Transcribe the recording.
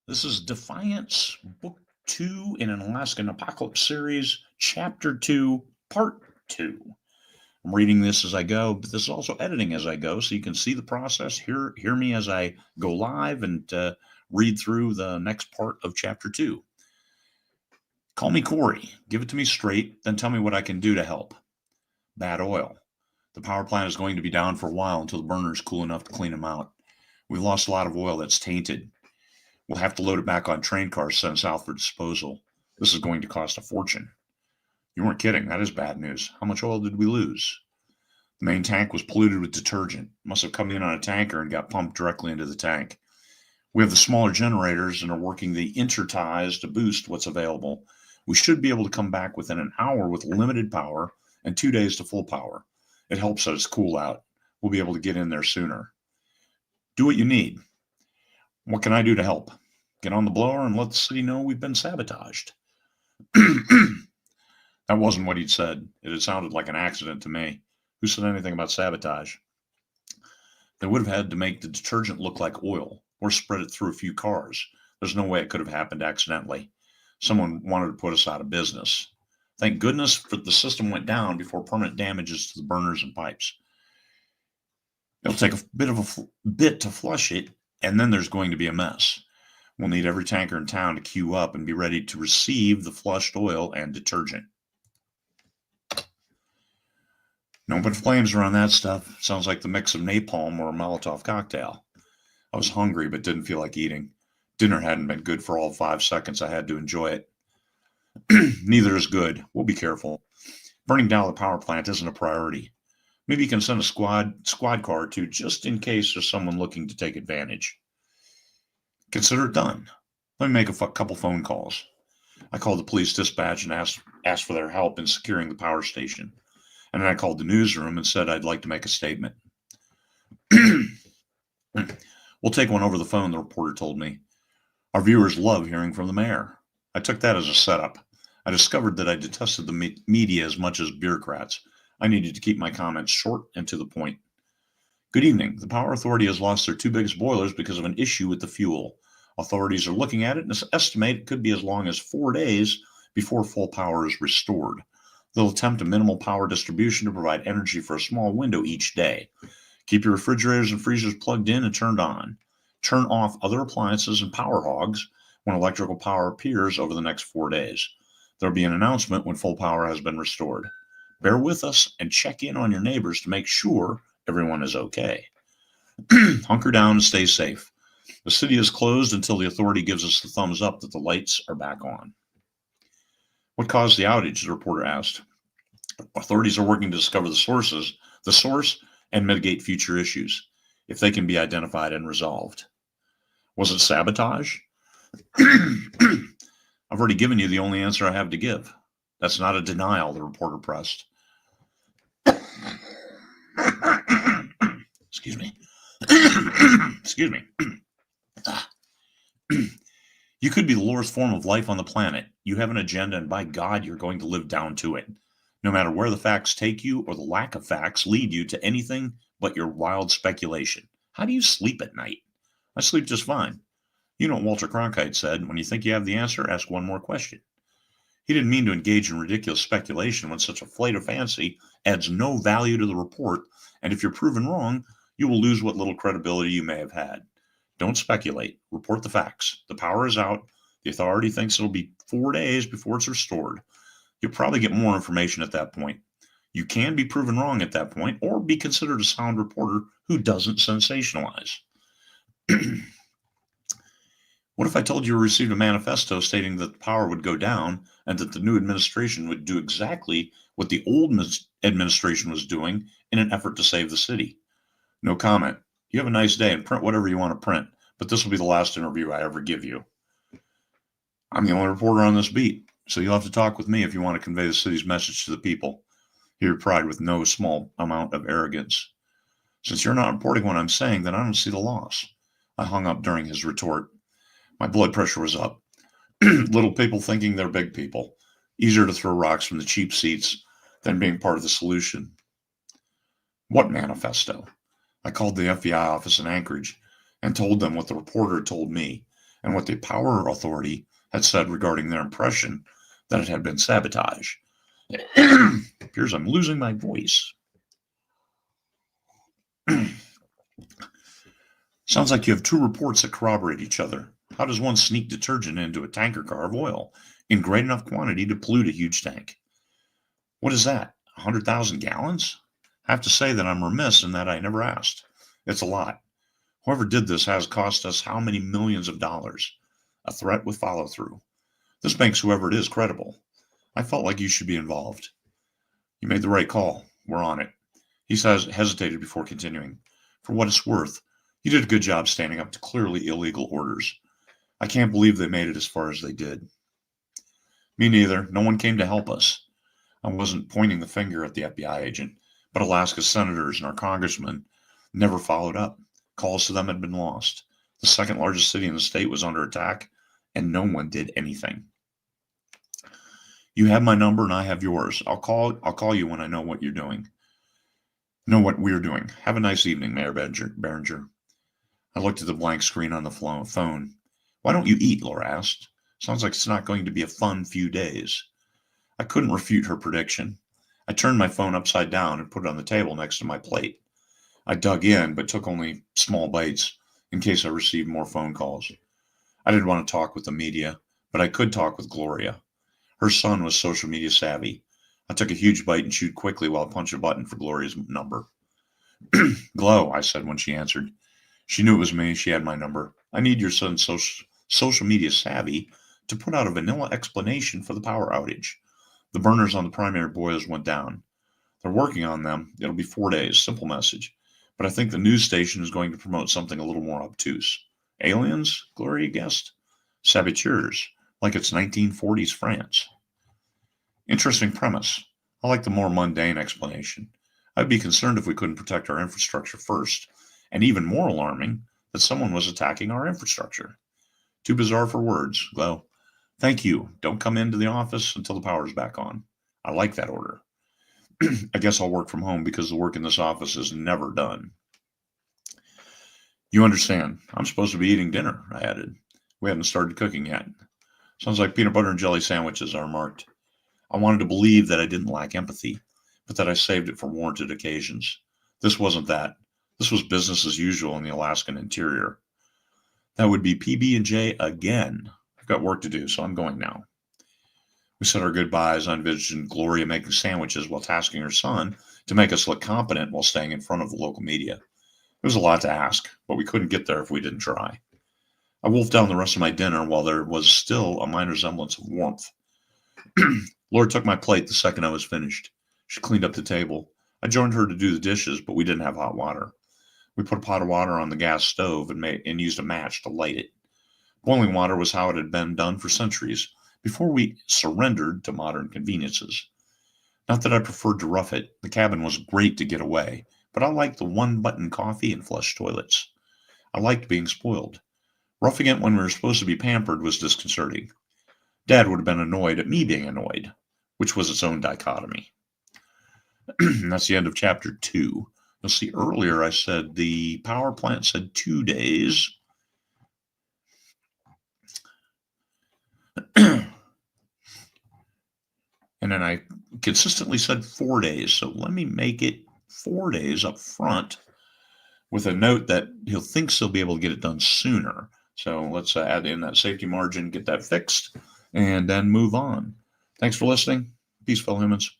This is Defiance, Book 2 in an Alaskan Apocalypse series, Chapter 2, Part 2. I'm reading this as I go, but this is also editing as I go, so you can see the process, hear me as I go live, and read through the next part of Chapter 2. Call me Cory. Give it to me straight, then tell me what I can do to help. Bad oil. The power plant is going to be down for a while until the burner's cool enough to clean them out. We've lost a lot of oil that's tainted. We'll have to load it back on train cars sent south for disposal. This is going to cost a fortune. You weren't kidding. That is bad news. How much oil did we lose? The main tank was polluted with detergent. Must have come in on a tanker and got pumped directly into the tank. We have the smaller generators and are working the interties to boost what's available. We should be able to come back within an hour with limited power and 2 days to full power. It helps that it's cool out. We'll be able to get in there sooner. Do what you need. What can I do to help? Get on the blower and let the city know we've been sabotaged. That wasn't what he'd said. It had sounded like an accident to me. Who said anything about sabotage? They would have had to make the detergent look like oil or spread it through a few cars. There's no way it could have happened accidentally. Someone wanted to put us out of business. Thank goodness the system went down before permanent damages to the burners and pipes. It'll take a bit to flush it, and then there's going to be a mess. We'll need every tanker in town to queue up and be ready to receive the flushed oil and detergent. No but flames around that stuff. Sounds like the mix of napalm or a Molotov cocktail. I was hungry but didn't feel like eating. Dinner hadn't been good for all 5 seconds I had to enjoy it. Neither is good. We'll be careful. Burning down the power plant isn't a priority. Maybe you can send a squad car or two just in case there's someone looking to take advantage. Consider it done. Let me make a couple phone calls. I called the police dispatch and asked for their help in securing the power station. And then I called the newsroom and said I'd like to make a statement. We'll take one over the phone, the reporter told me. Our viewers love hearing from the mayor. I took that as a setup. I discovered that I detested the media as much as bureaucrats. I needed to keep my comments short and to the point. Good evening. The Power Authority has lost their 2 biggest boilers because of an issue with the fuel. Authorities are looking at it and estimate it could be as long as 4 days before full power is restored. They'll attempt a minimal power distribution to provide energy for a small window each day. Keep your refrigerators and freezers plugged in and turned on. Turn off other appliances and power hogs when electrical power appears over the next 4 days. There'll be an announcement when full power has been restored. Bear with us and check in on your neighbors to make sure everyone is okay. Hunker down and stay safe. The city is closed until the authority gives us the thumbs up that the lights are back on. What caused the outage? The reporter asked. Authorities are working to discover the source, and mitigate future issues, if they can be identified and resolved. Was it sabotage? I've already given you the only answer I have to give. That's not a denial, the reporter pressed. Excuse me. Excuse me. You could be the lowest form of life on the planet. You have an agenda, and by God, you're going to live down to it. No matter where the facts take you or the lack of facts lead you to anything but your wild speculation. How do you sleep at night? I sleep just fine. You know what Walter Cronkite said, when you think you have the answer, ask one more question. He didn't mean to engage in ridiculous speculation when such a flight of fancy adds no value to the report, and if you're proven wrong, you will lose what little credibility you may have had. Don't speculate. Report the facts. The power is out. The authority thinks it'll be 4 days before it's restored. You'll probably get more information at that point. You can be proven wrong at that point, or be considered a sound reporter who doesn't sensationalize. What if I told you you received a manifesto stating that the power would go down and that the new administration would do exactly what the old administration was doing in an effort to save the city? No comment. You have a nice day and print whatever you want to print, but this will be the last interview I ever give you. I'm the only reporter on this beat, so you'll have to talk with me if you want to convey the city's message to the people. He replied with no small amount of arrogance. Since you're not reporting what I'm saying, then I don't see the loss. I hung up during his retort. My blood pressure was up. Little people thinking they're big people. Easier to throw rocks from the cheap seats than being part of the solution. What manifesto? I called the FBI office in Anchorage and told them what the reporter had told me, and what the power authority had said regarding their impression that it had been sabotage. Appears I'm losing my voice. Sounds like you have two reports that corroborate each other. How does one sneak detergent into a tanker car of oil in great enough quantity to pollute a huge tank? What is that? 100,000 gallons? I have to say that I'm remiss in that I never asked. It's a lot. Whoever did this has cost us how many millions of dollars? A threat with follow through. This makes whoever it is credible. I felt like you should be involved. You made the right call. We're on it. He hesitated before continuing. For what it's worth, you did a good job standing up to clearly illegal orders. I can't believe they made it as far as they did. Me neither. No one came to help us. I wasn't pointing the finger at the FBI agent, but Alaska's senators and our congressmen never followed up. Calls to them had been lost. The second largest city in the state was under attack, and no one did anything. You have my number and I have yours. I'll call you when I know what you're doing. Know what we're doing. Have a nice evening, Mayor Beringer. I looked at the blank screen on the phone. Why don't you eat? Laura asked. Sounds like it's not going to be a fun few days. I couldn't refute her prediction. I turned my phone upside down and put it on the table next to my plate. I dug in, but took only small bites in case I received more phone calls. I didn't want to talk with the media, but I could talk with Gloria. Her son was social media savvy. I took a huge bite and chewed quickly while I punched a button for Gloria's number. Glow, I said when she answered. She knew it was me. She had my number. I need your son's social media savvy to put out a vanilla explanation for the power outage. The burners on the primary boilers went down. They're working on them. It'll be 4 days. Simple message. But I think the news station is going to promote something a little more obtuse. Aliens? Gloria guessed. Saboteurs. Like it's 1940s France. Interesting premise. I like the more mundane explanation. I'd be concerned if we couldn't protect our infrastructure first, and even more alarming, that someone was attacking our infrastructure. Too bizarre for words. Glow. Thank you. Don't come into the office until the power's back on. I like that order. I guess I'll work from home because the work in this office is never done. You understand. I'm supposed to be eating dinner, I added. We haven't started cooking yet. Sounds like peanut butter and jelly sandwiches are marked. I wanted to believe that I didn't lack empathy, but that I saved it for warranted occasions. This wasn't that. This was business as usual in the Alaskan interior. That would be PB&J again. I've got work to do, so I'm going now. We said our goodbyes. I envisioned Gloria making sandwiches while tasking her son to make us look competent while staying in front of the local media. It was a lot to ask, but we couldn't get there if we didn't try. I wolfed down the rest of my dinner while there was still a minor semblance of warmth. Laura took my plate the second I was finished. She cleaned up the table. I joined her to do the dishes, but we didn't have hot water. We put a pot of water on the gas stove and used a match to light it. Boiling water was how it had been done for centuries, before we surrendered to modern conveniences. Not that I preferred to rough it. The cabin was great to get away, but I liked the one-button coffee and flush toilets. I liked being spoiled. Roughing it when we were supposed to be pampered was disconcerting. Dad would have been annoyed at me being annoyed, which was its own dichotomy. And that's the end of chapter 2. You'll see earlier I said the power plant said 2 days. And then I consistently said 4 days. So let me make it 4 days up front with a note that he'll be able to get it done sooner. So let's add in that safety margin, get that fixed, and then move on. Thanks for listening. Peace, fellow humans.